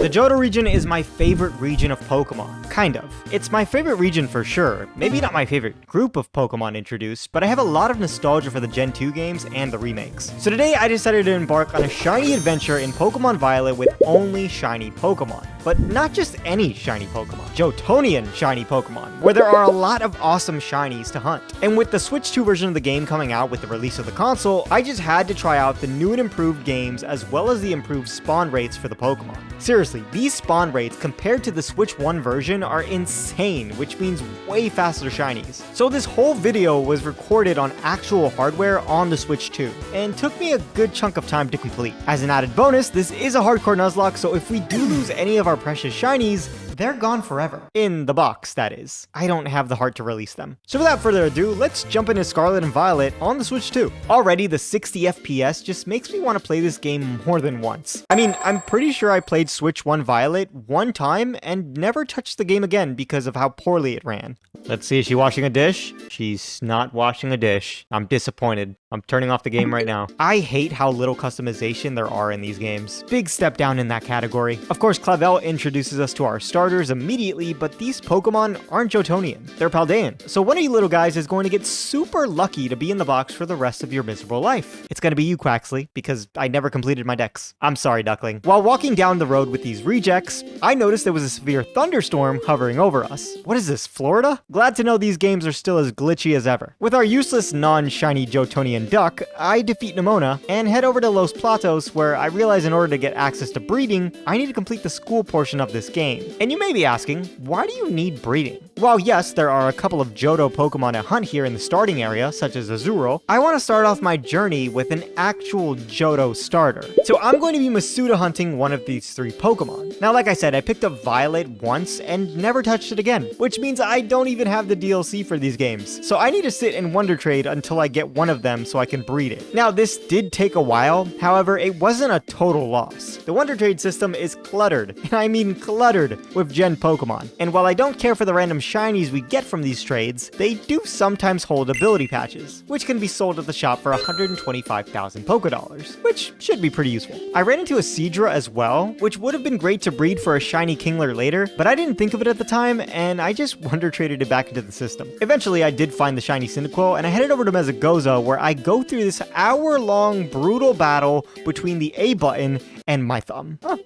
The Johto region is my favorite region of Pokemon. Kind of. It's my favorite region for sure. Maybe not my favorite group of Pokemon introduced, but I have a lot of nostalgia for the Gen 2 games and the remakes. So today I decided to embark on a shiny adventure in Pokemon Violet with only shiny Pokemon. But not just any shiny Pokemon. Johtonian shiny Pokemon, where there are a lot of awesome shinies to hunt. And with the Switch 2 version of the game coming out with the release of the console, I just had to try out the new and improved games as well as the improved spawn rates for the Pokemon. Seriously, these spawn rates compared to the Switch 1 version are insane, which means way faster shinies. So this whole video was recorded on actual hardware on the Switch 2, and took me a good chunk of time to complete. As an added bonus, this is a hardcore nuzlocke, so if we do lose any of our precious shinies, they're gone forever. In the box, that is. I don't have the heart to release them. So without further ado, let's jump into Scarlet and Violet on the Switch 2. Already, the 60 FPS just makes me want to play this game more than once. I mean, I'm pretty sure I played Switch 1 Violet one time and never touched the game again because of how poorly it ran. Let's see, is she washing a dish? She's not washing a dish. I'm disappointed. I'm turning off the game right now. I hate how little customization there are in these games. Big step down in that category. Of course, Clavel introduces us to our starters immediately, but these Pokemon aren't Johtonian. They're Paldean. So one of you little guys is going to get super lucky to be in the box for the rest of your miserable life. It's going to be you, Quaxley, because I never completed my dex. I'm sorry, Duckling. While walking down the road with these rejects, I noticed there was a severe thunderstorm hovering over us. What is this, Florida? Glad to know these games are still as glitchy as ever. With our useless non-shiny Johtonian duck, I defeat Nemona and head over to Los Platos, where I realize in order to get access to breeding, I need to complete the school portion of this game. And you may be asking, why do you need breeding? While yes, there are a couple of Johto Pokemon to hunt here in the starting area, such as Azuro, I want to start off my journey with an actual Johto starter. So I'm going to be Masuda hunting one of these three Pokemon. Now, like I said, I picked up Violet once and never touched it again, which means I don't even have the DLC for these games. So I need to sit in Wonder Trade until I get one of them so I can breed it. Now, this did take a while, however, it wasn't a total loss. The Wonder Trade system is cluttered, and I mean cluttered, with Gen Pokemon. And while I don't care for the random shinies we get from these trades, they do sometimes hold ability patches, which can be sold at the shop for 125,000 Pokedollars, which should be pretty useful. I ran into a Seadra as well, which would have been great to breed for a shiny Kingler later, but I didn't think of it at the time, and I just Wonder Traded it back into the system. Eventually, I did find the shiny Cyndaquil, and I headed over to Mesagoza, where I go through this hour-long brutal battle between the A button and my thumb. Oh,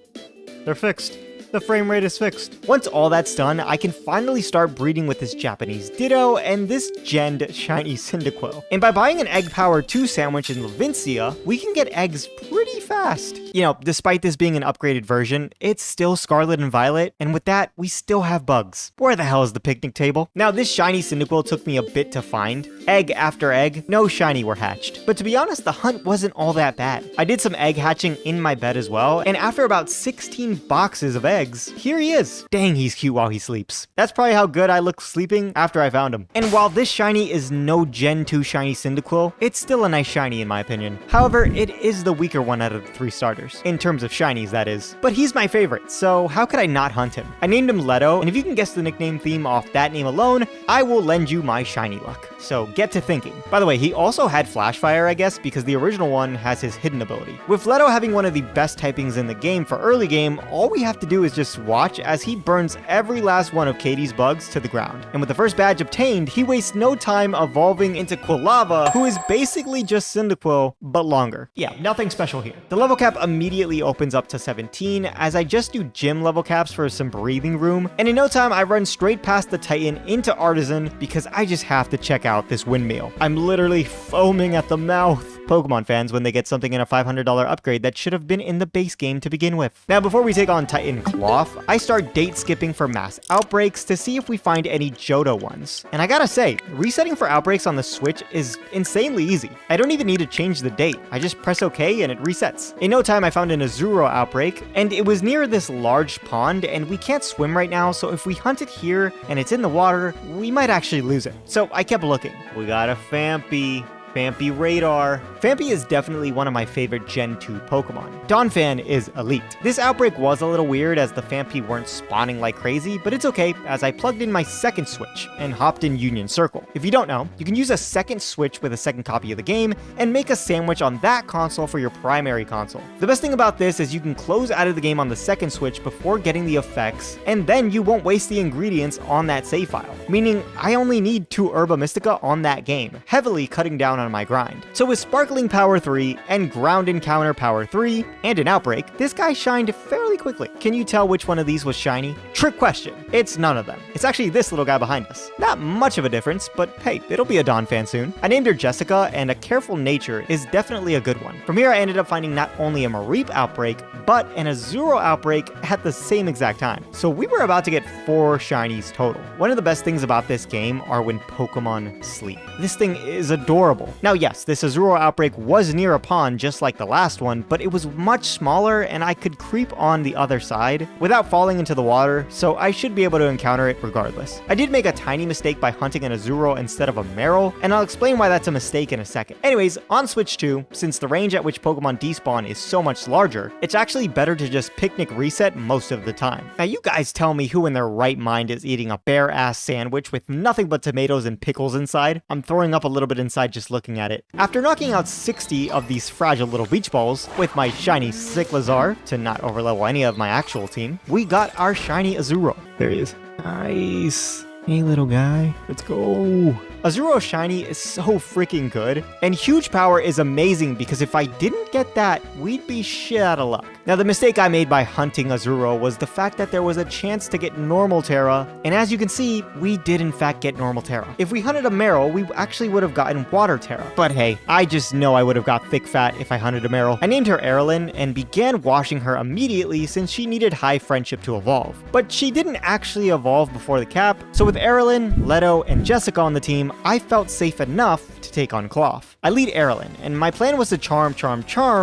they're fixed. The frame rate is fixed. Once all that's done, I can finally start breeding with this Japanese Ditto and this genned shiny Cyndaquil. And by buying an Egg Power 2 sandwich in Levincia, we can get eggs pretty fast. You know, despite this being an upgraded version, it's still Scarlet and Violet, and with that, we still have bugs. Where the hell is the picnic table? Now, this shiny Cyndaquil took me a bit to find. Egg after egg, no shiny were hatched. But to be honest, the hunt wasn't all that bad. I did some egg hatching in my bed as well, and after about 16 boxes of eggs, here he is. Dang, he's cute while he sleeps. That's probably how good I look sleeping after I found him. And while this shiny is no Gen 2 shiny Cyndaquil, it's still a nice shiny in my opinion. However, it is the weaker one out of the three starters. In terms of shinies, that is. But he's my favorite, so how could I not hunt him? I named him Leto, and if you can guess the nickname theme off that name alone, I will lend you my shiny luck. So get to thinking. By the way, he also had Flash Fire, I guess, because the original one has his hidden ability. With Leto having one of the best typings in the game for early game, all we have to do is just watch as he burns every last one of Katie's bugs to the ground. And with the first badge obtained, he wastes no time evolving into Quilava, who is basically just Cyndaquil, but longer. Yeah, nothing special here. The level cap immediately opens up to 17, as I just do gym level caps for some breathing room, and in no time I run straight past the Titan into Artisan because I just have to check out this windmill. I'm literally foaming at the mouth. Pokemon fans when they get something in a $500 upgrade that should have been in the base game to begin with. Now, before we take on Titan Cloth, I start date skipping for mass outbreaks to see if we find any Johto ones. And I gotta say, resetting for outbreaks on the Switch is insanely easy. I don't even need to change the date. I just press OK and it resets. In no time, I found an Azuro outbreak, and it was near this large pond, and we can't swim right now, so if we hunt it here and it's in the water, we might actually lose it. So I kept looking. We got a Fampy. Phanpy Radar. Phanpy is definitely one of my favorite Gen 2 Pokemon. Donphan is elite. This outbreak was a little weird as the Phanpy weren't spawning like crazy, but it's okay as I plugged in my second Switch and hopped in Union Circle. If you don't know, you can use a second Switch with a second copy of the game and make a sandwich on that console for your primary console. The best thing about this is you can close out of the game on the second Switch before getting the effects, and then you won't waste the ingredients on that save file, meaning I only need 2 Herba Mystica on that game, heavily cutting down on my grind. So with Sparkling Power 3 and Ground Encounter Power 3 and an Outbreak, this guy shined fairly quickly. Can you tell which one of these was shiny? Trick question. It's none of them. It's actually this little guy behind us. Not much of a difference, but hey, it'll be a Donphan soon. I named her Jessica, and a careful nature is definitely a good one. From here I ended up finding not only a Mareep Outbreak, but an Azuro Outbreak at the same exact time. So we were about to get 4 shinies total. One of the best things about this game are when Pokemon sleep. This thing is adorable. Now yes, this Azuro Outbreak was near a pond just like the last one, but it was much smaller and I could creep on the other side without falling into the water, so I should be able to encounter it regardless. I did make a tiny mistake by hunting an Azuro instead of a Marill, and I'll explain why that's a mistake in a second. Anyways, on Switch 2, since the range at which Pokemon despawn is so much larger, it's actually better to just picnic reset most of the time. Now you guys tell me who in their right mind is eating a bare-ass sandwich with nothing but tomatoes and pickles inside? I'm throwing up a little bit inside just looking at it. After knocking out 60 of these fragile little beach balls with my shiny Cyclizar to not overlevel any of my actual team, we got our shiny Azuro. There he is. Nice. Hey little guy, let's go. Azuro Shiny is so freaking good, and huge power is amazing because if I didn't get that, we'd be shit out of luck. Now the mistake I made by hunting Azuro was the fact that there was a chance to get Normal Terra, and as you can see, we did in fact get Normal Terra. If we hunted a Marill, we actually would have gotten Water Terra. But hey, I just know I would have got Thick Fat if I hunted a Marill. I named her Erlyn and began washing her immediately since she needed high friendship to evolve. But she didn't actually evolve before the cap, so with Erlyn, Leto, and Jessica on the team, I felt safe enough to take on Cloth. I lead Erlyn, and my plan was to Charm,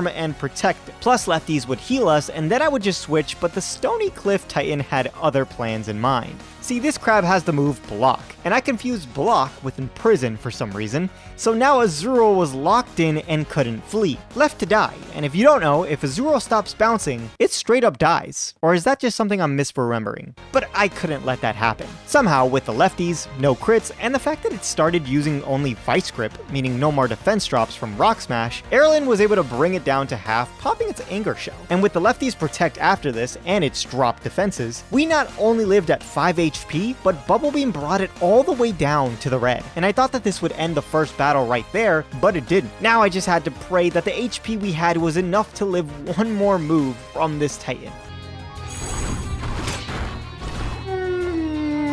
and protect it. Plus lefties would heal us, and then I would just switch, but the Stony Cliff Titan had other plans in mind. See, this crab has the move Block, and I confused Block with Imprison for some reason, so now Azuro was locked in and couldn't flee, left to die. And if you don't know, if Azuro stops bouncing, it straight up dies. Or is that just something I'm misremembering? But I couldn't let that happen. Somehow, with the lefties, no crits, and the fact that it started using only Vice Grip, meaning no more defense drops from Rock Smash, Erlyn was able to bring it down to half, popping its Anger Shell. And with the lefties Protect after this, and its drop defenses, we not only lived at 5 HP, but Bubble Beam brought it all the way down to the red. And I thought that this would end the first battle right there, but it didn't. Now I just had to pray that the HP we had was enough to live one more move from this Titan.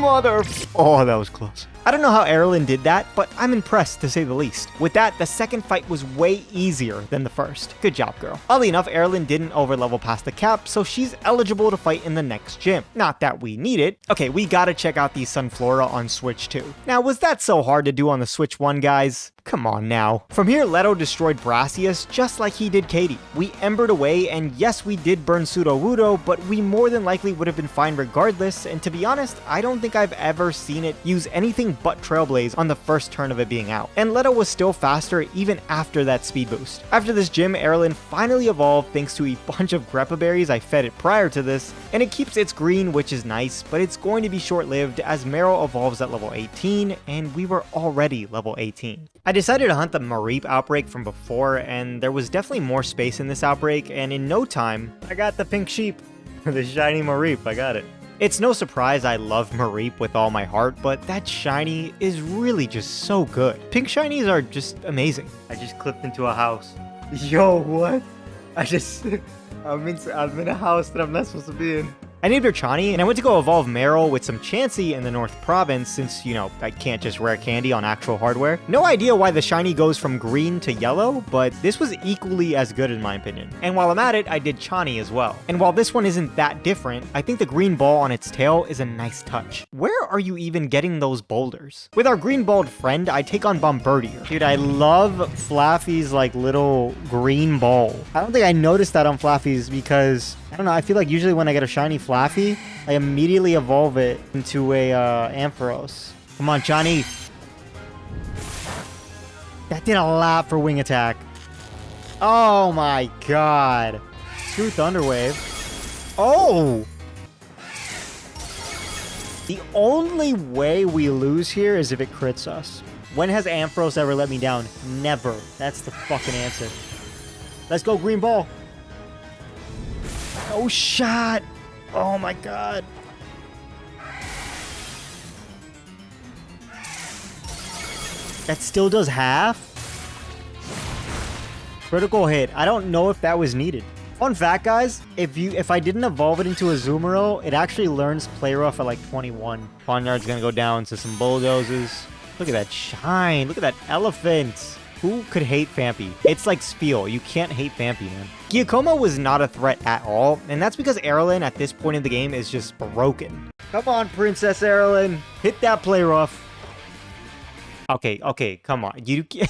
Mother... Oh, that was close. I don't know how Erlyn did that, but I'm impressed to say the least. With that, the second fight was way easier than the first. Good job, girl. Oddly enough, Erlyn didn't overlevel past the cap, so she's eligible to fight in the next gym. Not that we need it. Okay, we gotta check out the Sunflora on Switch 2. Now, was that so hard to do on the Switch 1, guys? Come on now. From here, Leto destroyed Brassius just like he did Katie. We embered away, and yes, we did burn Sudowoodo, but we more than likely would have been fine regardless, and to be honest, I don't think I've ever seen it use anything but Trailblaze on the first turn of it being out. And Leto was still faster even after that speed boost. After this gym, Erlyn finally evolved thanks to a bunch of Greppa Berries I fed it prior to this, and it keeps its green, which is nice, but it's going to be short-lived as Marill evolves at level 18, and we were already level 18. I decided to hunt the Mareep outbreak from before, and there was definitely more space in this outbreak, and in no time, I got the pink sheep. The shiny Mareep, I got it. It's no surprise I love Mareep with all my heart, but that shiny is really just so good. Pink shinies are just amazing. I just clipped into a house. Yo, what? I'm in a house that I'm not supposed to be in. I named her Chani, and I went to go evolve Marill with some Chansey in the North Province since, you know, I can't just rare candy on actual hardware. No idea why the shiny goes from green to yellow, but this was equally as good in my opinion. And while I'm at it, I did Chani as well. And while this one isn't that different, I think the green ball on its tail is a nice touch. Where are you even getting those boulders? With our green balled friend, I take on Bombardier. Dude, I love Flaffy's like little green ball. I don't think I noticed that on Flaffy's because, I don't know, I feel like usually when I get a shiny Flaffy, I immediately evolve it into a Ampharos. Come on, Johnny. That did a lot for wing attack. Oh my god. True Thunder Wave. Oh! The only way we lose here is if it crits us. When has Ampharos ever let me down? Never. That's the fucking answer. Let's go, green ball. Oh, shot. Oh my god. That still does half? Critical hit. I don't know if that was needed. Fun fact, guys, if I didn't evolve it into a Azumarill, it actually learns Play Rough at like 21. Pawnyard's gonna go down to some bulldozers. Look at that shine. Look at that elephant. Who could hate Phanpy? It's like Spiel. You can't hate Phanpy, man. Gyokoma was not a threat at all, and that's because Erlen at this point in the game is just broken. Come on, Princess Erlen. Hit that Play Rough. Okay, come on. You can't...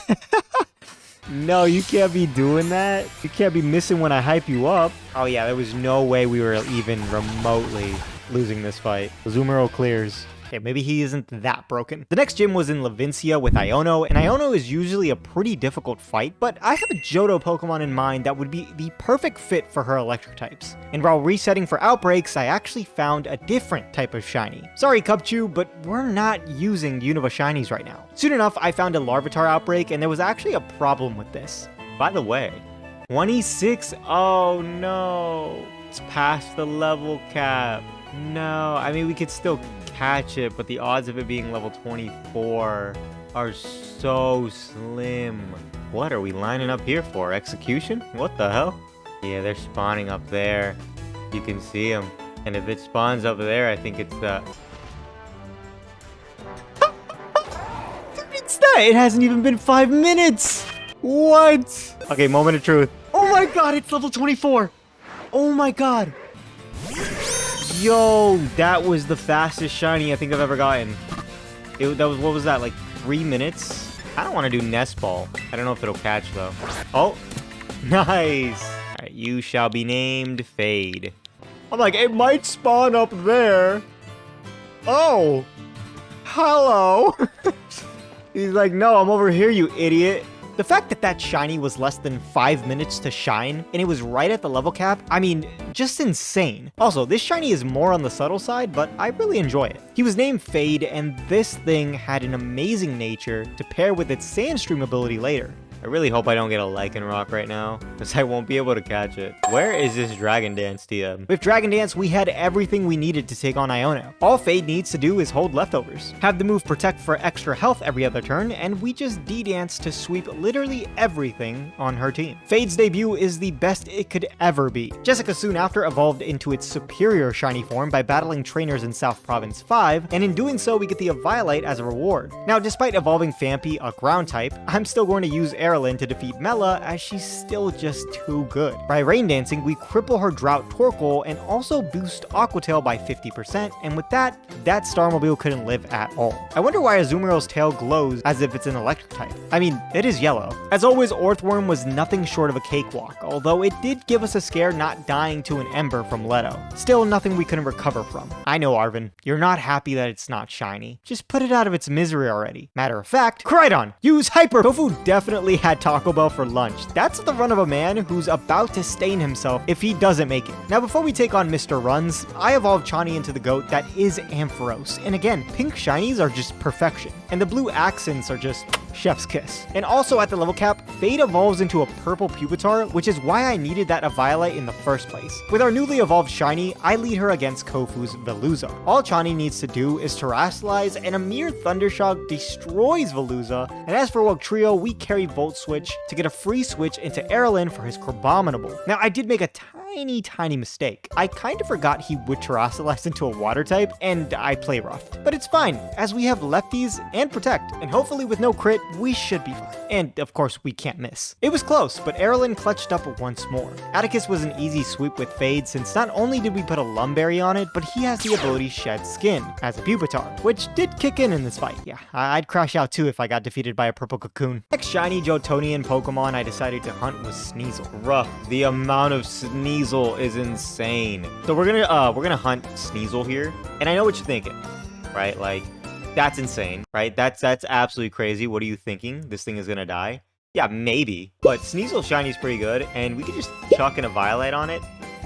No, you can't be doing that. You can't be missing when I hype you up. Oh yeah, there was no way we were even remotely losing this fight. Azumarill clears. Okay, maybe he isn't that broken. The next gym was in Levincia with Iono, and Iono is usually a pretty difficult fight, but I have a Johto Pokemon in mind that would be the perfect fit for her electric types. And while resetting for outbreaks, I actually found a different type of shiny. Sorry, Cupchew, but we're not using Unova shinies right now. Soon enough, I found a Larvitar outbreak, and there was actually a problem with this. By the way, 26, oh no, it's past the level cap. No, I mean, we could still catch it, but the odds of it being level 24 are so slim. What are we lining up here for? Execution? What the hell? Yeah, they're spawning up there. You can see them. And if it spawns up there, I think it's the... It's that! It hasn't even been 5 minutes! What? Okay, moment of truth. Oh my god, it's level 24! Oh my god! Yo, that was the fastest shiny I think I've ever gotten. What was that, like 3 minutes? I don't want to do Nest Ball. I don't know if it'll catch, though. Oh, nice. All right, you shall be named Fade. I'm like, it might spawn up there. Oh, hello. He's like, no, I'm over here, you idiot. The fact that that shiny was less than 5 minutes to shine, and it was right at the level cap, I mean, just insane. Also, this shiny is more on the subtle side, but I really enjoy it. He was named Fade, and this thing had an amazing nature to pair with its Sandstream ability later. I really hope I don't get a Lycanroc right now, because I won't be able to catch it. Where is this Dragon Dance TM? With Dragon Dance, we had everything we needed to take on Iono. All Fade needs to do is hold leftovers, have the move Protect for extra health every other turn, and we just D-Dance to sweep literally everything on her team. Fade's debut is the best it could ever be. Jessica soon after evolved into its superior shiny form by battling trainers in South Province 5, and in doing so, we get the Eviolite as a reward. Now, despite evolving Phanpy, a ground type, I'm still going to use Erlen to defeat Mela, as she's still just too good. By Rain Dancing, we cripple her Drought Torkoal and also boost Aqua Tail by 50%, and with that Starmobile couldn't live at all. I wonder why Azumarill's tail glows as if it's an electric type. I mean, it is yellow. As always, Orthworm was nothing short of a cakewalk, although it did give us a scare not dying to an Ember from Leto. Still nothing we couldn't recover from. I know, Arvin, you're not happy that it's not shiny. Just put it out of its misery already. Matter of fact, Koraidon, use Hyper! Tofu definitely had Taco Bell for lunch. That's the run of a man who's about to stain himself if he doesn't make it. Now, before we take on Mr. Runs, I evolved Chani into the goat that is Ampharos. And again, pink shinies are just perfection. And the blue accents are just chef's kiss. And also at the level cap, Fade evolves into a purple Pupitar, which is why I needed that Eviolite in the first place. With our newly evolved shiny, I lead her against Kofu's Veluza. All Chani needs to do is Terrasilize, and a mere Thundershock destroys Veluza. And as for Wugtrio, we carry Volt Switch to get a free switch into Erlen for his Crabominable. Now, I did make a tiny mistake. I kind of forgot he would Terrasilize into a water type, and I play roughed. But it's fine, as we have lefties and Protect, and hopefully with no crit, we should be fine. And of course, we can't miss. It was close, but Erlen clutched up once more. Atticus was an easy sweep with Fade, since not only did we put a Lumberry on it, but he has the ability Shed Skin as a Pupitar, which did kick in this fight. Yeah, I'd crash out too if I got defeated by a purple cocoon. Next shiny Jotonian Pokemon I decided to hunt was Sneasel. Rough, the amount of Sneasel is insane. So we're gonna hunt Sneasel here, and I know what you're thinking, right? Like, That's insane, right? That's absolutely crazy. What are you thinking? This thing is gonna die? Yeah, maybe. But Sneasel Shiny is pretty good, and we could just chuck in a Violet on it.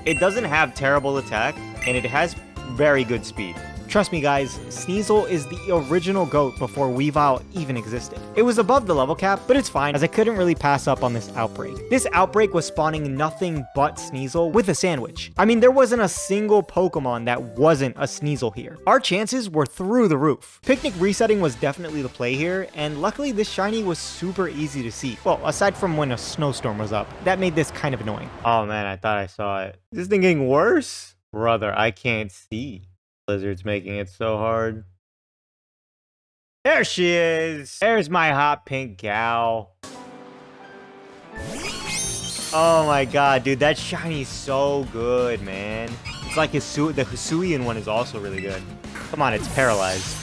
It doesn't have terrible attack, and it has very good speed. Trust me guys, Sneasel is the original GOAT before Weavile even existed. It was above the level cap, but it's fine as I couldn't really pass up on this outbreak. This outbreak was spawning nothing but Sneasel with a sandwich. I mean, there wasn't a single Pokemon that wasn't a Sneasel here. Our chances were through the roof. Picnic resetting was definitely the play here, and luckily this shiny was super easy to see. Well, aside from when a snowstorm was up. That made this kind of annoying. Oh man, I thought I saw it. Is this thing getting worse? Brother, I can't see. Blizzard's making it so hard. There she is. There's my hot pink gal. Oh my god, dude, that shiny is so good, man. It's like the Hisuian one is also really good. Come on, it's paralyzed.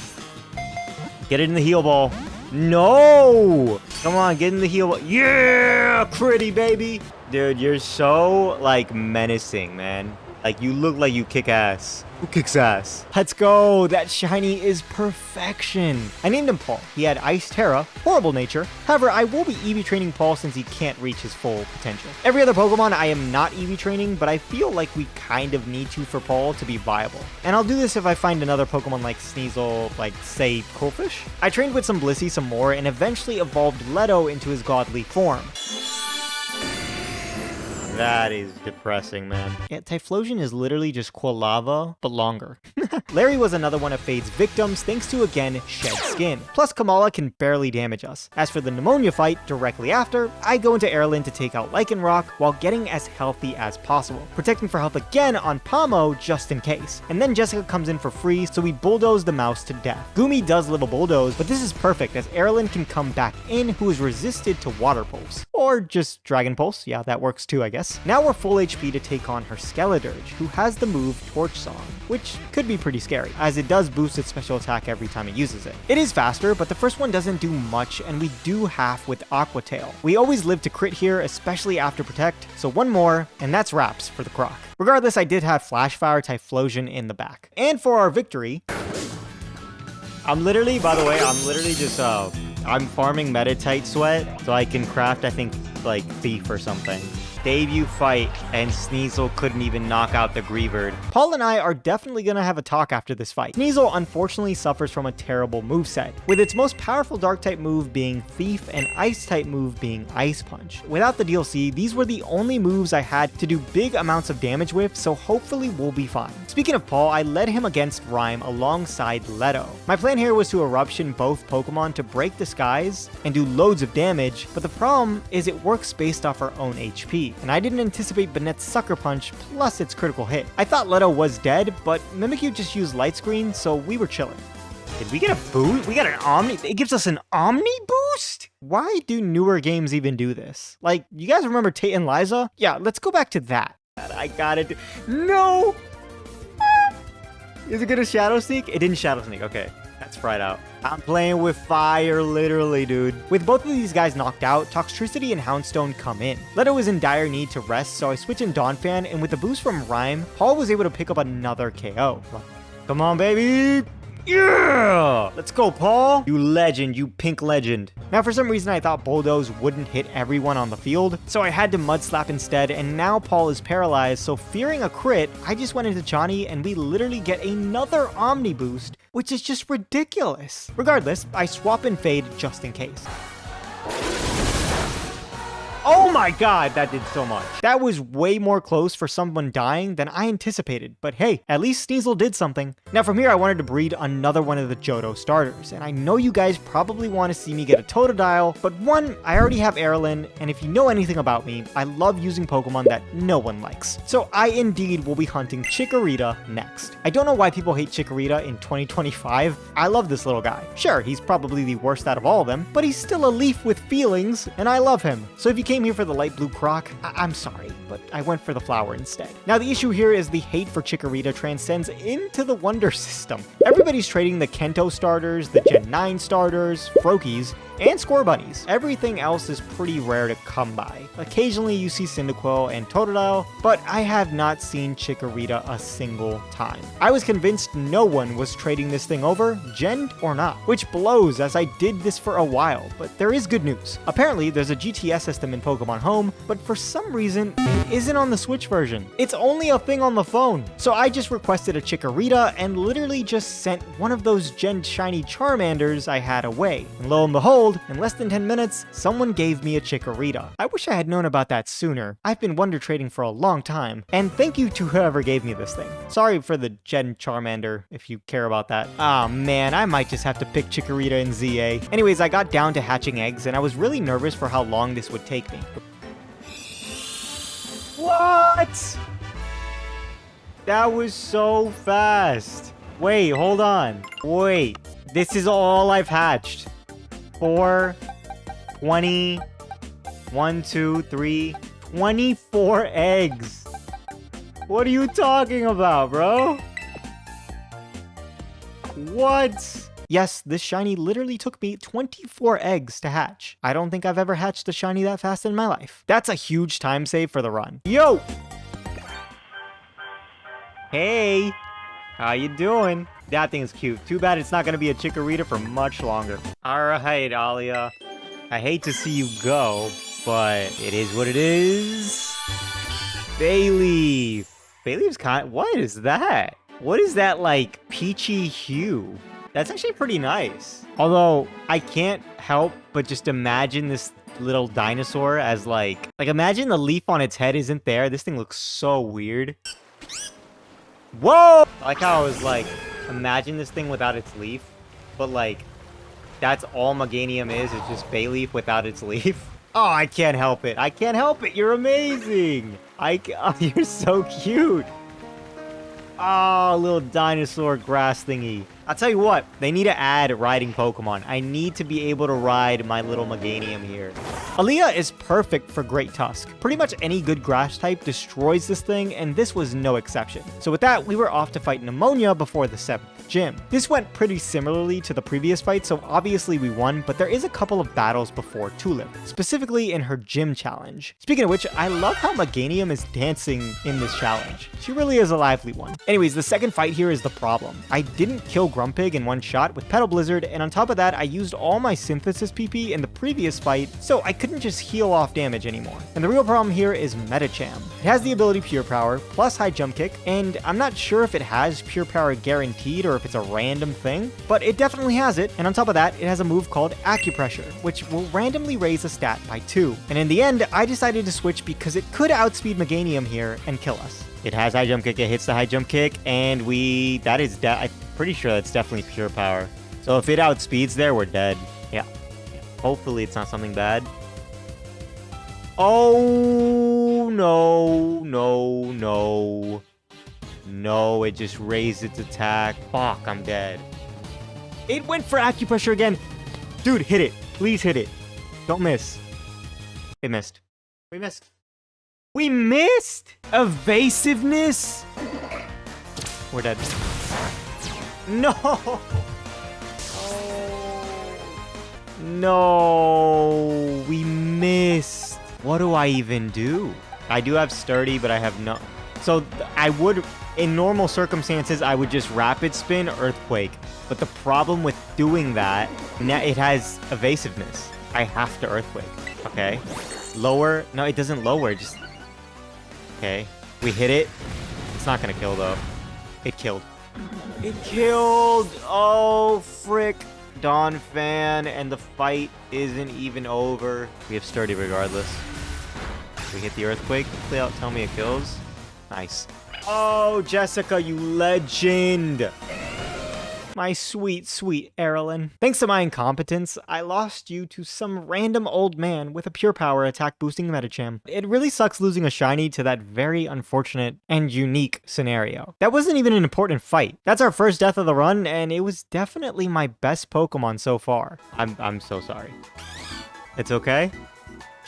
Get it in the heal ball. No! Come on, get in the heal ball. Yeah! Pretty, baby. Dude, you're so, like, menacing, man. Like, you look like you kick ass. Who kicks ass? Let's go. That shiny is perfection. I named him Paul. He had Ice Terra, horrible nature. However, I will be EV training Paul since he can't reach his full potential. Every other Pokemon I am not EV training, but I feel like we kind of need to for Paul to be viable. And I'll do this if I find another Pokemon like Sneasel, like, say, Coolfish. I trained with some Blissey some more and eventually evolved Leto into his godly form. That is depressing, man. Yeah, Typhlosion is literally just Quilava, but longer. Larry was another one of Fade's victims thanks to, again, Shed Skin. Plus, Kamala can barely damage us. As for the pneumonia fight, directly after, I go into Airland to take out Lycanroc while getting as healthy as possible. Protecting for health again on Pomo just in case. And then Jessica comes in for free, so we bulldoze the mouse to death. Goomy does live a bulldoze, but this is perfect as Airland can come back in who is resisted to Water Pulse. Or just Dragon Pulse, yeah, that works too, I guess. Now we're full HP to take on her Skeledirge, who has the move Torch Song, which could be pretty scary, as it does boost its special attack every time it uses it. It is faster, but the first one doesn't do much, and we do half with Aqua Tail. We always live to crit here, especially after Protect, so one more, and that's wraps for the Croc. Regardless, I did have Flash Fire Typhlosion in the back. And for our victory, I'm literally just, I'm farming Metatite Sweat, so I can craft, I think, like, Thief or something. Debut fight, and Sneasel couldn't even knock out the Greavard. Paul and I are definitely gonna have a talk after this fight. Sneasel unfortunately suffers from a terrible moveset, with its most powerful Dark-type move being Thief and Ice-type move being Ice Punch. Without the DLC, these were the only moves I had to do big amounts of damage with, so hopefully we'll be fine. Speaking of Paul, I led him against Rhyme alongside Leto. My plan here was to Eruption both Pokemon to break the skies and do loads of damage, but the problem is it works based off our own HP. And I didn't anticipate Banette's Sucker Punch plus its critical hit. I thought Leto was dead, but Mimikyu just used Light Screen, so we were chilling. Did we get a boost? We got an Omni? It gives us an Omni boost? Why do newer games even do this? Like, you guys remember Tate and Liza? Yeah, let's go back to that. I got it. No! Is it gonna Shadow Sneak? It didn't Shadow Sneak, okay. That's fried out. I'm playing with fire, literally, dude. With both of these guys knocked out, Toxtricity and Houndstone come in. Leto is in dire need to rest, so I switch in Dawnfan, and with the boost from Rhyme, Paul was able to pick up another KO. Come on, baby! Yeah! Let's go, Paul! You legend, you pink legend. Now, for some reason, I thought Bulldoze wouldn't hit everyone on the field, so I had to Mud Slap instead, and now Paul is paralyzed, so fearing a crit, I just went into Chani, and we literally get another Omni boost, which is just ridiculous. Regardless, I swap in Fade just in case. Oh my god, that did so much. That was way more close for someone dying than I anticipated, but hey, at least Sneasel did something. Now from here, I wanted to breed another one of the Johto starters, and I know you guys probably want to see me get a Totodile, but one, I already have Airlin, and if you know anything about me, I love using Pokemon that no one likes. So I indeed will be hunting Chikorita next. I don't know why people hate Chikorita in 2025. I love this little guy. Sure, he's probably the worst out of all of them, but he's still a leaf with feelings, and I love him. So if you came here for the light blue Croc, I'm sorry. but I went for the flower instead. Now the issue here is the hate for Chikorita transcends into the Wonder System. Everybody's trading the Kento starters, the Gen 9 starters, Froakies, and Scorbunnies. Everything else is pretty rare to come by. Occasionally you see Cyndaquil and Totodile, but I have not seen Chikorita a single time. I was convinced no one was trading this thing over, gen or not, which blows as I did this for a while, but there is good news. Apparently there's a GTS system in Pokemon Home, but for some reason it isn't on the Switch version. It's only a thing on the phone. So I just requested a Chikorita and literally just sent one of those Gen Shiny Charmanders I had away. And lo and behold, in less than 10 minutes, someone gave me a Chikorita. I wish I had known about that sooner. I've been Wonder Trading for a long time, and thank you to whoever gave me this thing. Sorry for the Gen Charmander, if you care about that. Ah man, I might just have to pick Chikorita in ZA. Anyways, I got down to hatching eggs, and I was really nervous for how long this would take me. What? That was so fast. Wait, hold on. Wait, this is all I've hatched. 4, 20, 1, 2, 3, 24 eggs. What are you talking about, bro? What? Yes, this shiny literally took me 24 eggs to hatch. I don't think I've ever hatched a shiny that fast in my life. That's a huge time save for the run. Yo! Hey! How you doing? That thing is cute. Too bad it's not going to be a Chikorita for much longer. Alright, Alia. I hate to see you go, but it is what it is. Bayleaf. Bayleaf's kind... What is that? What is that, like, peachy hue? That's actually pretty nice. Although, I can't help but just imagine this little dinosaur as, like... imagine the leaf on its head isn't there. This thing looks so weird. Whoa! I like how I was like, imagine this thing without its leaf, but like, that's all Meganium is just Bayleaf without its leaf. Oh, I can't help it. I can't help it. You're amazing. Oh, you're so cute. Oh, little dinosaur grass thingy. I'll tell you what, they need to add riding Pokemon. I need to be able to ride my little Meganium here. Aaliyah is perfect for Great Tusk. Pretty much any good grass type destroys this thing, and this was no exception. So with that, we were off to fight Pneumonia before the 7th gym. This went pretty similarly to the previous fight, so obviously we won, but there is a couple of battles before Tulip, specifically in her gym challenge. Speaking of which, I love how Meganium is dancing in this challenge. She really is a lively one. Anyways, the second fight here is the problem. I didn't kill Grumpig in one shot with Petal Blizzard, and on top of that, I used all my Synthesis PP in the previous fight, so I couldn't just heal off damage anymore. And the real problem here is Medicham. It has the ability Pure Power, plus High Jump Kick, and I'm not sure if it has Pure Power guaranteed or if it's a random thing, but it definitely has it, and on top of that, it has a move called Acupressure, which will randomly raise a stat by 2. And in the end, I decided to switch because it could outspeed Meganium here and kill us. It has High Jump Kick, it hits the High Jump Kick, and I'm pretty sure that's definitely Pure Power. So if it outspeeds there, we're dead. Yeah. Hopefully it's not something bad. Oh, no, no, no. No, it just raised its attack. Fuck, I'm dead. It went for Acupressure again. Dude, hit it. Please hit it. Don't miss. It missed. We missed. We missed! Evasiveness? We're dead. No! Oh. No! We missed. What do I even do? I do have Sturdy, but I have no... So I would... In normal circumstances, I would just Rapid Spin Earthquake. But the problem with doing that, it has evasiveness. I have to Earthquake. Okay. Lower. No, it doesn't lower. Just... Okay. We hit it. It's not gonna kill, though. It killed. It killed! Oh, frick. Dawn Fan, and the fight isn't even over. We have Sturdy regardless. We hit the Earthquake. Please tell me it kills. Nice. Oh, Jessica, you legend! My sweet, sweet Erlen. Thanks to my incompetence, I lost you to some random old man with a Pure Power attack boosting Medicham. It really sucks losing a shiny to that very unfortunate and unique scenario. That wasn't even an important fight. That's our first death of the run, and it was definitely my best Pokemon so far. I'm so sorry. It's okay?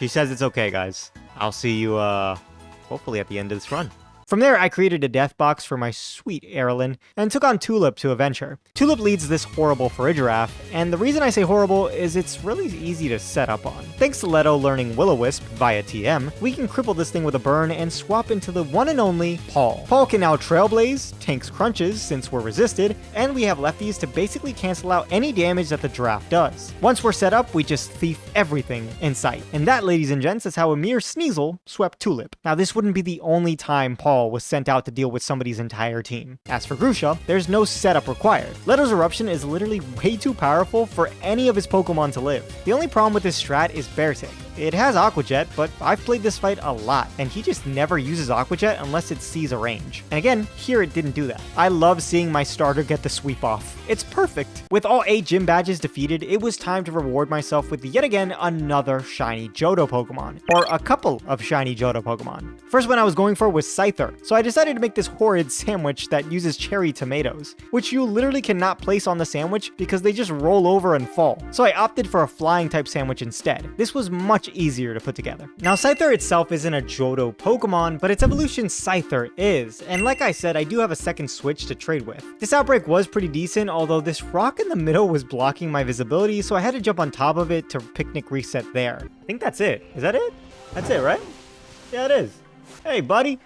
She says it's okay, guys. I'll see you hopefully at the end of this run. From there, I created a death box for my sweet Erlen, and took on Tulip to avenge her. Tulip leads this horrible Farigiraf, and the reason I say horrible is it's really easy to set up on. Thanks to Leto learning Will-O-Wisp via TM, we can cripple this thing with a burn and swap into the one and only Paul. Paul can now Trailblaze, tanks crunches since we're resisted, and we have lefties to basically cancel out any damage that the giraffe does. Once we're set up, we just thief everything in sight. And that, ladies and gents, is how a mere Sneasel swept Tulip. Now, this wouldn't be the only time Paul was sent out to deal with somebody's entire team. As for Grusha, there's no setup required. Leto's Eruption is literally way too powerful for any of his Pokemon to live. The only problem with this strat is Bear Tick. It has Aqua Jet, but I've played this fight a lot, and he just never uses Aqua Jet unless it sees a range. And again, here it didn't do that. I love seeing my starter get the sweep off. It's perfect. With all 8 gym badges defeated, it was time to reward myself with yet again another shiny Johto Pokemon, or a couple of shiny Johto Pokemon. First one I was going for was Scyther, so I decided to make this horrid sandwich that uses cherry tomatoes, which you literally cannot place on the sandwich because they just roll over and fall. So I opted for a flying type sandwich instead. This was much easier to put together. Now, Scyther itself isn't a Johto Pokemon, but its evolution Scyther is, and like I said, I do have a second switch to trade with. This outbreak was pretty decent, although this rock in the middle was blocking my visibility, so I had to jump on top of it to picnic reset there. I think that's it. Is that it? That's it, right? Yeah, it is. Hey, buddy.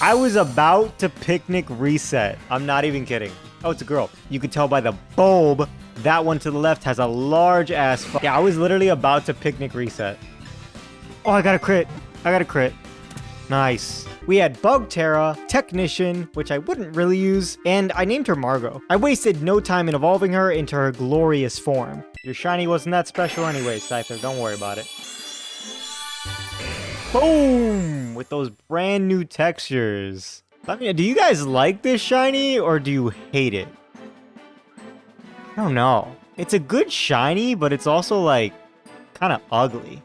I was about to picnic reset. I'm not even kidding. Oh, it's a girl. You could tell by the bulb. That one to the left has a large ass. Yeah, I was literally about to picnic reset. Oh, I got a crit. I got a crit. Nice. We had Bug Terra, Technician, which I wouldn't really use, and I named her Margot. I wasted no time in evolving her into her glorious form. Your shiny wasn't that special anyway, Scyther. Don't worry about it. Boom! With those brand new textures. I mean, do you guys like this shiny, or do you hate it? I don't know. It's a good shiny, but it's also, like, kind of ugly.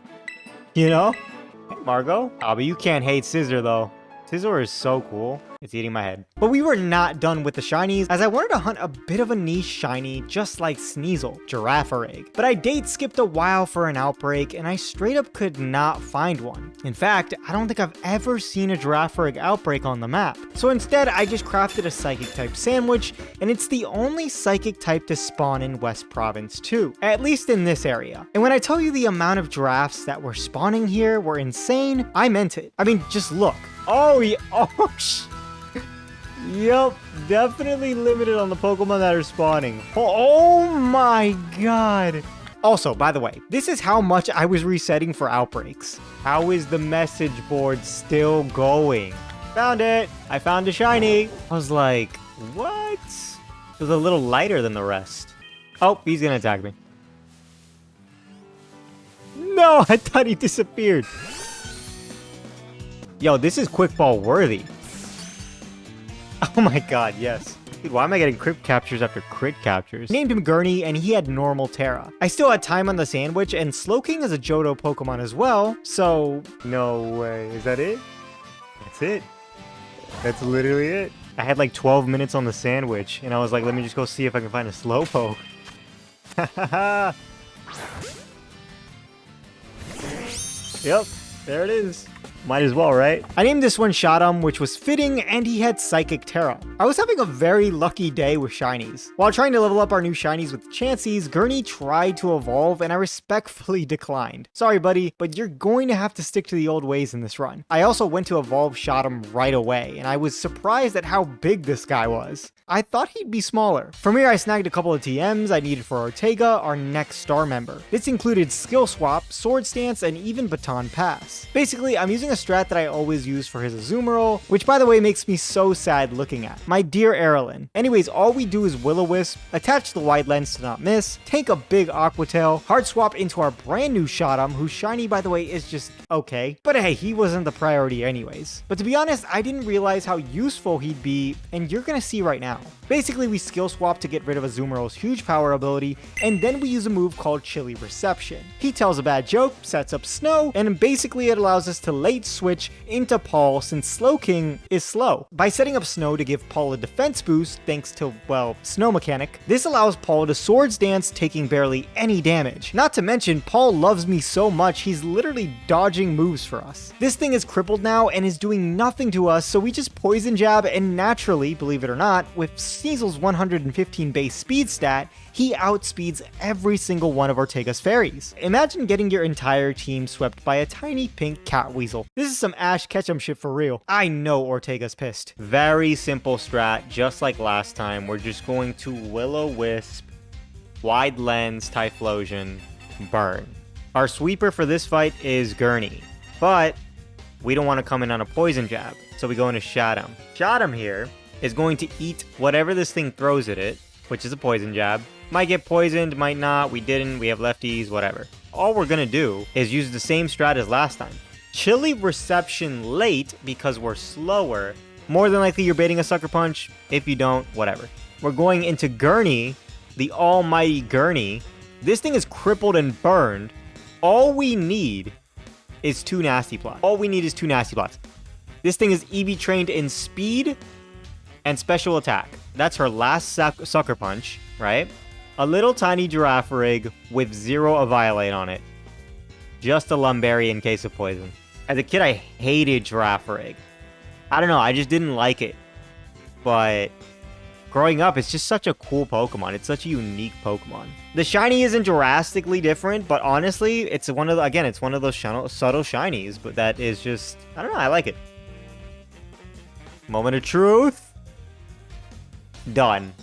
You know? Hey, Margot. Oh, but you can't hate Scizor, though. Scizor is so cool. It's eating my head. But we were not done with the shinies, as I wanted to hunt a bit of a niche shiny just like Sneasel, Girafarig. But I date skipped a while for an outbreak, and I straight up could not find one. In fact, I don't think I've ever seen a Girafarig outbreak on the map. So instead, I just crafted a Psychic type sandwich, and it's the only Psychic type to spawn in West Province too, at least in this area. And when I tell you the amount of giraffes that were spawning here were insane, I meant it. I mean, just look. Oh, yeah. Oh, Yep, definitely limited on the Pokemon that are spawning. Oh my god. Also, by the way, this is how much I was resetting for outbreaks. How is the message board still going? Found it. I found a shiny. I was like, what? It was a little lighter than the rest. Oh, he's gonna attack me. No, I thought he disappeared. Yo, this is quick ball worthy. Oh my god, yes. Dude, why am I getting crit captures after crit captures? Named him Gurney, and he had normal Terra. I still had time on the sandwich, and Slowking is a Johto Pokemon as well, so... No way. Is that it? That's it. That's literally it. I had like 12 minutes on the sandwich, and I was like, let me just go see if I can find a Slowpoke. Yep, there it is. Might as well, right? I named this one Shaddam, which was fitting, and he had Psychic Terra. I was having a very lucky day with shinies. While trying to level up our new shinies with Chanseys, Gurney tried to evolve, and I respectfully declined. Sorry, buddy, but you're going to have to stick to the old ways in this run. I also went to evolve Shaddam right away, and I was surprised at how big this guy was. I thought he'd be smaller. From here, I snagged a couple of TMs I needed for Ortega, our next star member. This included Skill Swap, Sword Stance, and even Baton Pass. Basically, I'm using a strat that I always use for his Azumarill, which by the way makes me so sad looking at. My dear Erlen. Anyways, all we do is Will-O-Wisp, attach the wide lens to not miss, take a big Aqua Tail, hard swap into our brand new Shaddam, whose shiny by the way is just okay. But hey, he wasn't the priority anyways. But to be honest, I didn't realize how useful he'd be, and you're gonna see right now. Basically, we skill swap to get rid of Azumarill's huge power ability, and then we use a move called Chilly Reception. He tells a bad joke, sets up snow, and basically it allows us to late bait switch into Paul since Slowking is slow. By setting up Snow to give Paul a defense boost thanks to, well, Snow mechanic, this allows Paul to Swords Dance, taking barely any damage. Not to mention, Paul loves me so much he's literally dodging moves for us. This thing is crippled now and is doing nothing to us, so we just Poison Jab, and naturally, believe it or not, with Sneasel's 115 base speed stat, he outspeeds every single one of Ortega's fairies. Imagine getting your entire team swept by a tiny pink cat weasel. This is some Ash Ketchum shit for real. I know Ortega's pissed. Very simple strat, just like last time. We're just going to Will-O-Wisp, Wide Lens, Typhlosion, Burn. Our sweeper for this fight is Gurney, but we don't want to come in on a Poison Jab, so we go into Shadow. Shadow here is going to eat whatever this thing throws at it, which is a Poison Jab. Might get poisoned, might not, we didn't, we have lefties, whatever. All we're gonna do is use the same strat as last time. Chilly Reception late because we're slower. More than likely you're baiting a Sucker Punch. If you don't, whatever. We're going into Gurney, the almighty Gurney. This thing is crippled and burned. All we need is 2 Nasty Plots. All we need is 2 Nasty Plots. This thing is EV trained in speed and special attack. That's her last Sucker Punch, right? A little tiny Girafarig with 0 Eviolate on it. Just a Lumberry in case of poison. As a kid, I hated Girafarig. I don't know, I just didn't like it. But growing up, it's just such a cool Pokemon. It's such a unique Pokemon. The shiny isn't drastically different, but honestly, it's one of the, again, it's one of those subtle shinies, but that is just, I don't know, I like it. Moment of truth. Done.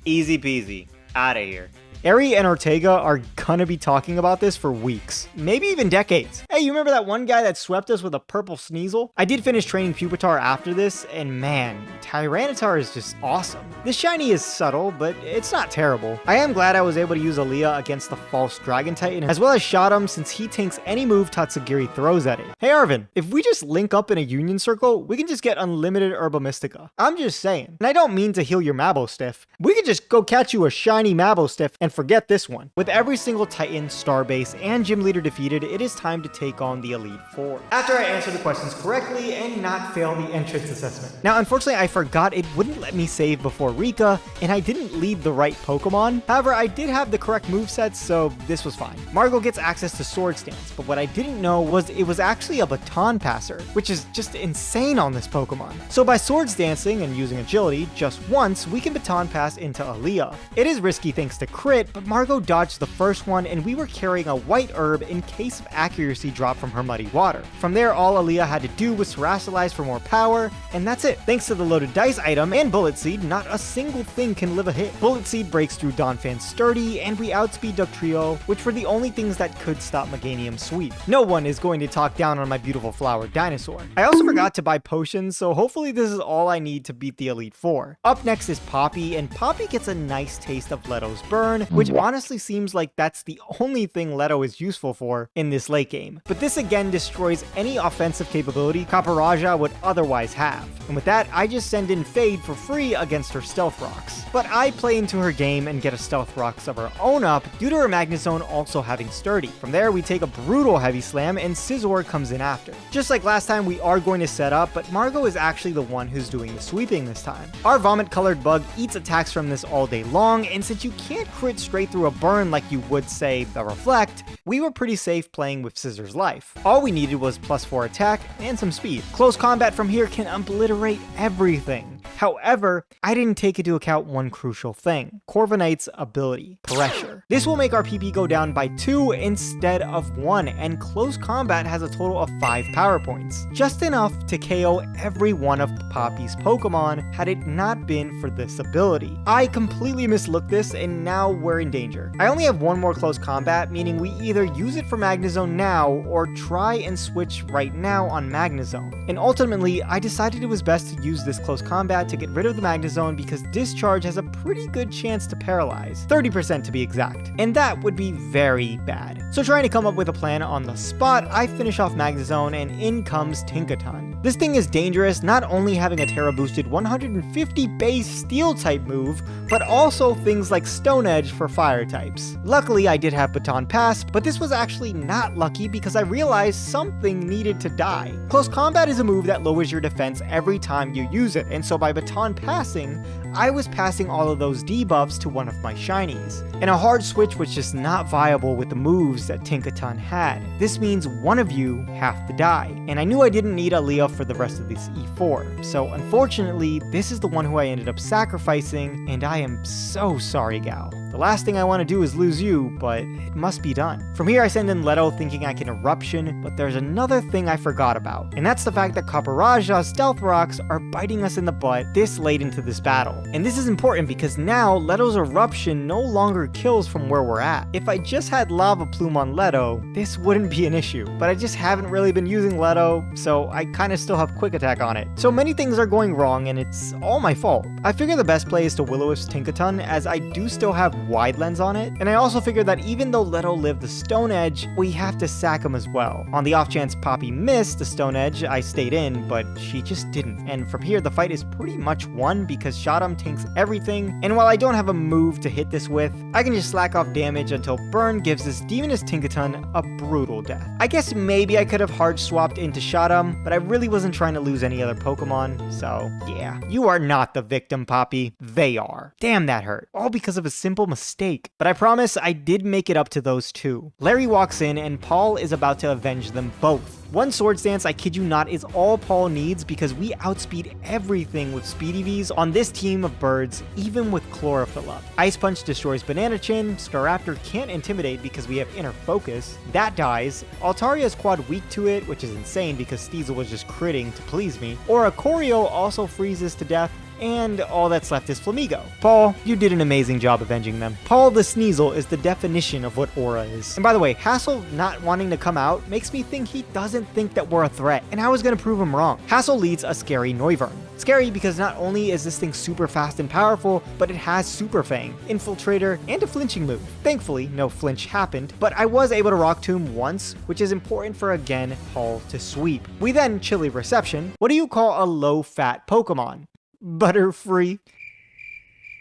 Easy peasy. Out of here. Eri and Ortega are gonna be talking about this for weeks, maybe even decades. Hey, you remember that one guy that swept us with a purple Sneasel? I did finish training Pupitar after this, and man, Tyranitar is just awesome. This shiny is subtle, but it's not terrible. I am glad I was able to use Aaliyah against the false Dragon Titan, as well as shot him since he tanks any move Tatsugiri throws at it. Hey Arvin, if we just link up in a Union Circle, we can just get unlimited Herba Mystica. I'm just saying. And I don't mean to heal your Mabostiff. We could just go catch you a shiny Mabostiff and forget this one. With every single Titan, Starbase, and Gym Leader defeated, it is time to take on the Elite Four. After I answer the questions correctly and not fail the entrance assessment. Now, unfortunately, I forgot it wouldn't let me save before Rika, and I didn't lead the right Pokemon. However, I did have the correct movesets, so this was fine. Margot gets access to Swords Dance, but what I didn't know was it was actually a Baton Passer, which is just insane on this Pokemon. So by Swords Dancing and using Agility just once, we can Baton Pass into Aaliyah. It is risky thanks to crit, but Margot dodged the first one, and we were carrying a white herb in case of accuracy drop from her muddy water. From there, all Aaliyah had to do was Terastallize for more power, and that's it. Thanks to the loaded dice item and Bullet Seed, not a single thing can live a hit. Bullet Seed breaks through Donphan's Sturdy, and we outspeed Dugtrio, which were the only things that could stop Meganium's sweep. No one is going to talk down on my beautiful flower dinosaur. I also forgot to buy potions, so hopefully this is all I need to beat the Elite Four. Up next is Poppy, and Poppy gets a nice taste of Leto's Burn, which honestly seems like that's the only thing Leto is useful for in this late game. But this again destroys any offensive capability Caparaja would otherwise have. And with that, I just send in Fade for free against her Stealth Rocks. But I play into her game and get a Stealth Rocks of her own up due to her Magnezone also having Sturdy. From there, we take a brutal Heavy Slam and Scizor comes in after. Just like last time, we are going to set up, but Margot is actually the one who's doing the sweeping this time. Our Vomit-colored bug eats attacks from this all day long, and since you can't crit straight through a burn like you would say the Reflect, we were pretty safe playing with Scissor's life. All we needed was +4 attack and some speed. Close combat from here can obliterate everything. However, I didn't take into account one crucial thing, Corviknight's ability, Pressure. This will make our PP go down by 2 instead of 1, and Close Combat has a total of 5 power points, just enough to KO every one of Poppy's Pokemon had it not been for this ability. I completely mislooked this, and now we're in danger. I only have one more Close Combat, meaning we either use it for Magnezone now, or try and switch right now on Magnezone. And ultimately, I decided it was best to use this Close Combat to get rid of the Magnezone because Discharge has a pretty good chance to paralyze, 30% to be exact, and that would be very bad. So trying to come up with a plan on the spot, I finish off Magnezone and in comes Tinkaton. This thing is dangerous, not only having a Terra boosted 150 base steel type move, but also things like Stone Edge for fire types. Luckily I did have Baton Pass, but this was actually not lucky because I realized something needed to die. Close Combat is a move that lowers your defense every time you use it, and so by Baton Passing, I was passing all of those debuffs to one of my shinies. And a hard switch was just not viable with the moves that Tinkaton had. This means one of you have to die. And I knew I didn't need Aaliyah for the rest of this E4. So unfortunately, this is the one who I ended up sacrificing, and I am so sorry, gal. The last thing I want to do is lose you, but it must be done. From here I send in Leto thinking I can Eruption, but there's another thing I forgot about. And that's the fact that Caparaja Stealth Rocks are biting us in the butt this late into this battle. And this is important because now Leto's Eruption no longer kills from where we're at. If I just had Lava Plume on Leto, this wouldn't be an issue, but I just haven't really been using Leto, so I kinda still have Quick Attack on it. So many things are going wrong and it's all my fault. I figure the best play is to Will-O-Wisp Tinkaton as I do still have Wide Lens on it, and I also figured that even though Leto lived the Stone Edge, we have to sack him as well. On the off chance Poppy missed the Stone Edge, I stayed in, but she just didn't. And from here the fight is pretty much won because Shadam tanks everything, and while I don't have a move to hit this with, I can just slack off damage until Burn gives this Demoness Tinkaton a brutal death. I guess maybe I could have hard swapped into Shadam, but I really wasn't trying to lose any other Pokemon, so yeah. You are not the victim, Poppy. They are. Damn, that hurt. All because of a simple mistake. But I promise I did make it up to those two. Larry walks in and Paul is about to avenge them both. One Swords Dance, I kid you not, is all Paul needs because we outspeed everything with Speedy Vs on this team of birds, even with Chlorophyll up. Ice Punch destroys Banana Chin, Staraptor can't Intimidate because we have Inner Focus, that dies, Altaria's quad weak to it, which is insane because Sneasel was just critting to please me, Oricorio also freezes to death, and all that's left is Flamigo. Paul, you did an amazing job avenging them. Paul the Sneasel is the definition of what Aura is. And by the way, Hassel not wanting to come out makes me think he doesn't think that we're a threat, and I was gonna prove him wrong. Hassel leads a scary Noivern. Scary because not only is this thing super fast and powerful, but it has Super Fang, Infiltrator, and a flinching move. Thankfully, no flinch happened, but I was able to Rock Tomb once, which is important for, again, Paul to sweep. We then Chilly Reception. What do you call a low-fat Pokemon? Butterfree.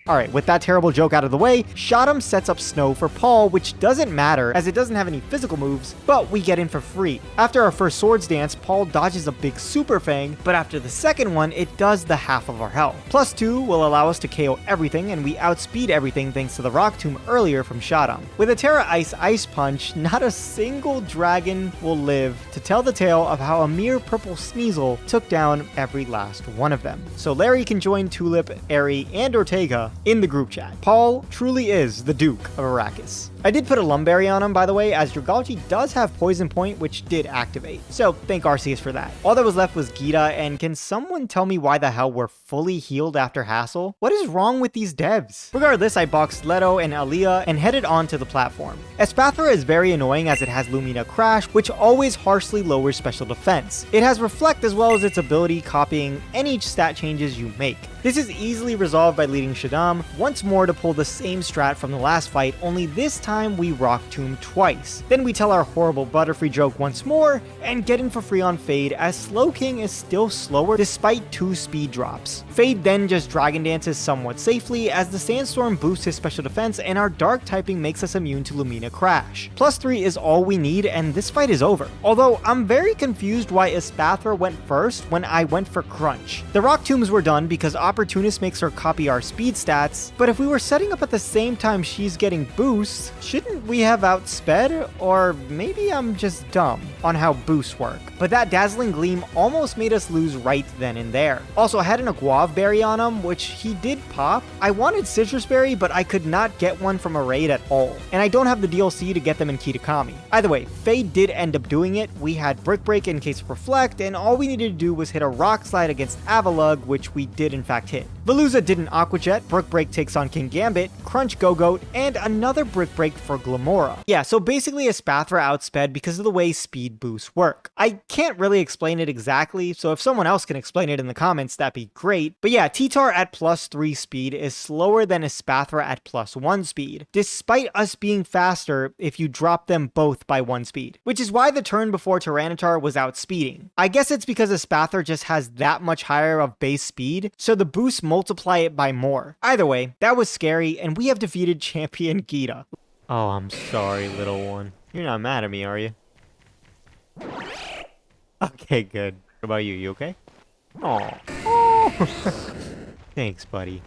Alright, with that terrible joke out of the way, Shadam sets up Snow for Paul, which doesn't matter as it doesn't have any physical moves, but we get in for free. After our first Swords Dance, Paul dodges a big Super Fang, but after the second one, it does the half of our health. +2 will allow us to KO everything, and we outspeed everything thanks to the Rock Tomb earlier from Shadam. With a Terra Ice Ice Punch, not a single dragon will live to tell the tale of how a mere purple Sneasel took down every last one of them. So Larry can join Tulip, Airy, and Ortega in the group chat. Paul truly is the Duke of Arrakis. I did put a Lumberry on him, by the way, as Dragalge does have Poison Point, which did activate. So thank Arceus for that. All that was left was Gita, and can someone tell me why the hell we're fully healed after Hassel? What is wrong with these devs? Regardless, I boxed Leto and Aaliyah and headed on to the platform. Espathra is very annoying as it has Lumina Crash, which always harshly lowers special defense. It has Reflect as well as its ability copying any stat changes you make. This is easily resolved by leading Shadam once more to pull the same strat from the last fight, only this time we Rock Tomb twice. Then we tell our horrible Butterfree joke once more, and get in for free on Fade as Slowking is still slower despite 2 speed drops. Fade then just Dragon Dances somewhat safely as the Sandstorm boosts his special defense and our Dark typing makes us immune to Lumina Crash. +3 is all we need and this fight is over. Although I'm very confused why Espathra went first when I went for Crunch. The Rock Tombs were done because Opportunist makes her copy our speed stats, but if we were setting up at the same time she's getting boosts, shouldn't we have outsped? Or maybe I'm just dumb on how boosts work. But that Dazzling Gleam almost made us lose right then and there. Also, I had an Aguav Berry on him, which he did pop. I wanted Citrus Berry, but I could not get one from a raid at all. And I don't have the DLC to get them in Kitakami. Either way, Fade did end up doing it. We had Brick Break in case of Reflect, and all we needed to do was hit a Rock Slide against Avalugg, which we did in fact hit. Veluza did an Aqua Jet, Brick Break takes on King Gambit, Crunch Go-Goat, and another Brick Break Strike for Glamora. Yeah, so basically a Spathra outsped because of the way speed boosts work. I can't really explain it exactly, so if someone else can explain it in the comments, that'd be great. But yeah, T-Tar at +3 speed is slower than a Spathra at +1 speed, despite us being faster if you drop them both by 1 speed, which is why the turn before Tyranitar was outspeeding. I guess it's because a Spathra just has that much higher of base speed, so the boosts multiply it by more. Either way, that was scary, and we have defeated Champion Gita. Oh, I'm sorry, little one. You're not mad at me, are you? Okay, good. What about you? You okay? Aw. Oh. Thanks, buddy.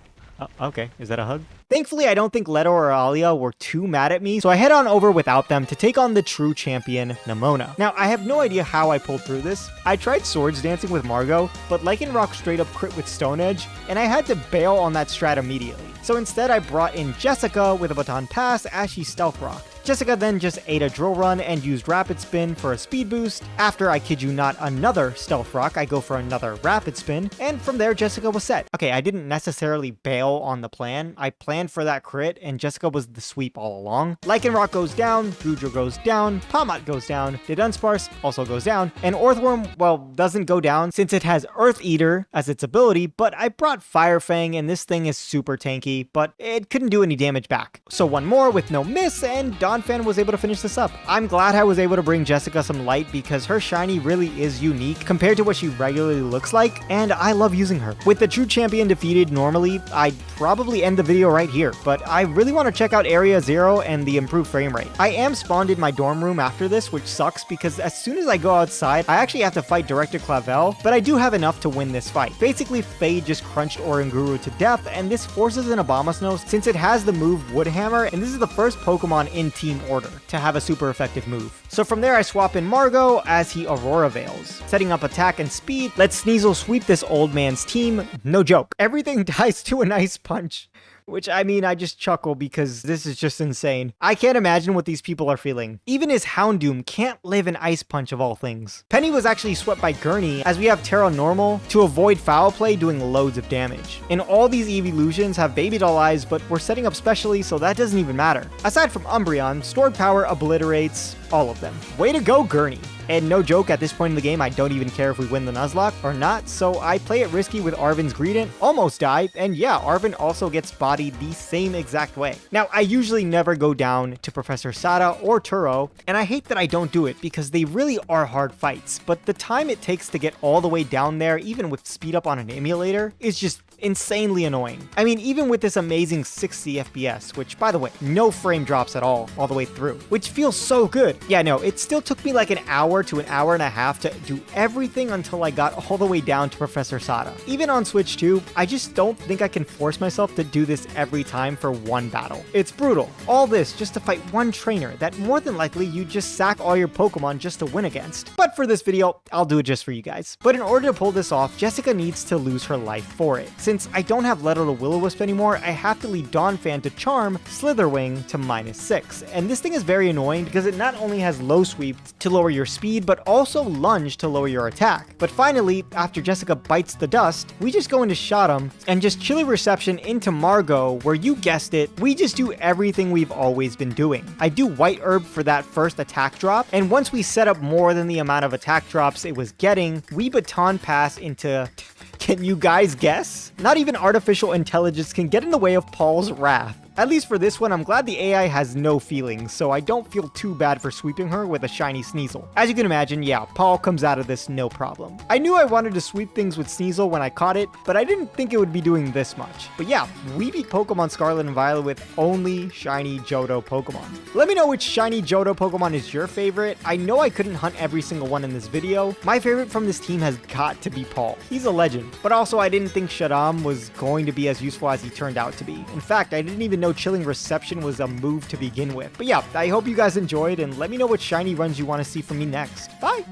Okay, is that a hug? Thankfully, I don't think Leto or Alia were too mad at me, so I head on over without them to take on the true champion, Nemona. Now, I have no idea how I pulled through this. I tried Swords Dancing with Margot, but Lycanroc straight up crit with Stone Edge, and I had to bail on that strat immediately. So instead, I brought in Jessica with a Baton Pass as she Stealth Rocked. Jessica then just ate a Drill Run and used Rapid Spin for a speed boost. After, I kid you not, another Stealth Rock, I go for another Rapid Spin, and from there, Jessica was set. Okay, I didn't necessarily bail on the plan. I planned for that crit, and Jessica was the sweep all along. Lycanroc goes down, Goodra goes down, Palmot goes down, the Dunsparce also goes down, and Orthworm, well, doesn't go down since it has Earth Eater as its ability, but I brought Fire Fang, and this thing is super tanky, but it couldn't do any damage back. So one more with no miss, and Donphan was able to finish this up. I'm glad I was able to bring Jessica some light because her shiny really is unique compared to what she regularly looks like, and I love using her. With the true champion defeated normally, I'd probably end the video right here, but I really want to check out Area 0 and the improved frame rate. I am spawned in my dorm room after this, which sucks because as soon as I go outside, I actually have to fight Director Clavel, but I do have enough to win this fight. Basically, Fade just crunched Oranguru to death, and this forces an Abomasnow since it has the move Woodhammer, and this is the first Pokemon in Team Order to have a super effective move. So from there, I swap in Margot as he Aurora Veils. Setting up attack and speed, let Sneasel sweep this old man's team. No joke. Everything dies to an Ice Punch. Which, I mean, I just chuckle because this is just insane. I can't imagine what these people are feeling. Even his Houndoom can't live an Ice Punch of all things. Penny was actually swept by Gurney as we have Terra Normal to avoid Foul Play doing loads of damage. And all these evolutions have Baby Doll Eyes, but we're setting up specially, so that doesn't even matter. Aside from Umbreon, Stored Power obliterates all of them. Way to go, Gurney. And no joke, at this point in the game, I don't even care if we win the Nuzlocke or not, so I play it risky with Arven's Greedent, almost die, and yeah, Arven also gets bodied the same exact way. Now, I usually never go down to Professor Sada or Turo, and I hate that I don't do it because they really are hard fights, but the time it takes to get all the way down there, even with speed up on an emulator, is just insanely annoying. I mean, even with this amazing 60 FPS, which by the way, no frame drops at all the way through, which feels so good. Yeah, no, it still took me like an hour to an hour and a half to do everything until I got all the way down to Professor Sada. Even on Switch 2, I just don't think I can force myself to do this every time for one battle. It's brutal. All this just to fight one trainer that more than likely you just sack all your Pokemon just to win against. But for this video, I'll do it just for you guys. But in order to pull this off, Jessica needs to lose her life for it. Since I don't have Leto to Will-O-Wisp anymore, I have to lead Donphan to Charm Slitherwing to -6. And this thing is very annoying because it not only has Low Sweep to lower your speed, but also Lunge to lower your attack. But finally, after Jessica bites the dust, we just go into Shotum and just Chilly Reception into Margot, where you guessed it, we just do everything we've always been doing. I do White Herb for that first attack drop, and once we set up more than the amount of attack drops it was getting, we Baton Pass into... Can you guys guess? Not even artificial intelligence can get in the way of Paul's wrath. At least for this one, I'm glad the AI has no feelings, so I don't feel too bad for sweeping her with a shiny Sneasel. As you can imagine, yeah, Paul comes out of this no problem. I knew I wanted to sweep things with Sneasel when I caught it, but I didn't think it would be doing this much. But yeah, we beat Pokemon Scarlet and Violet with only shiny Johto Pokemon. Let me know which shiny Johto Pokemon is your favorite. I know I couldn't hunt every single one in this video. My favorite from this team has got to be Paul. He's a legend. But also, I didn't think Shadam was going to be as useful as he turned out to be. In fact, I didn't even know Chilling Reception was a move to begin with. But yeah, I hope you guys enjoyed, and let me know what shiny runs you want to see from me next. Bye!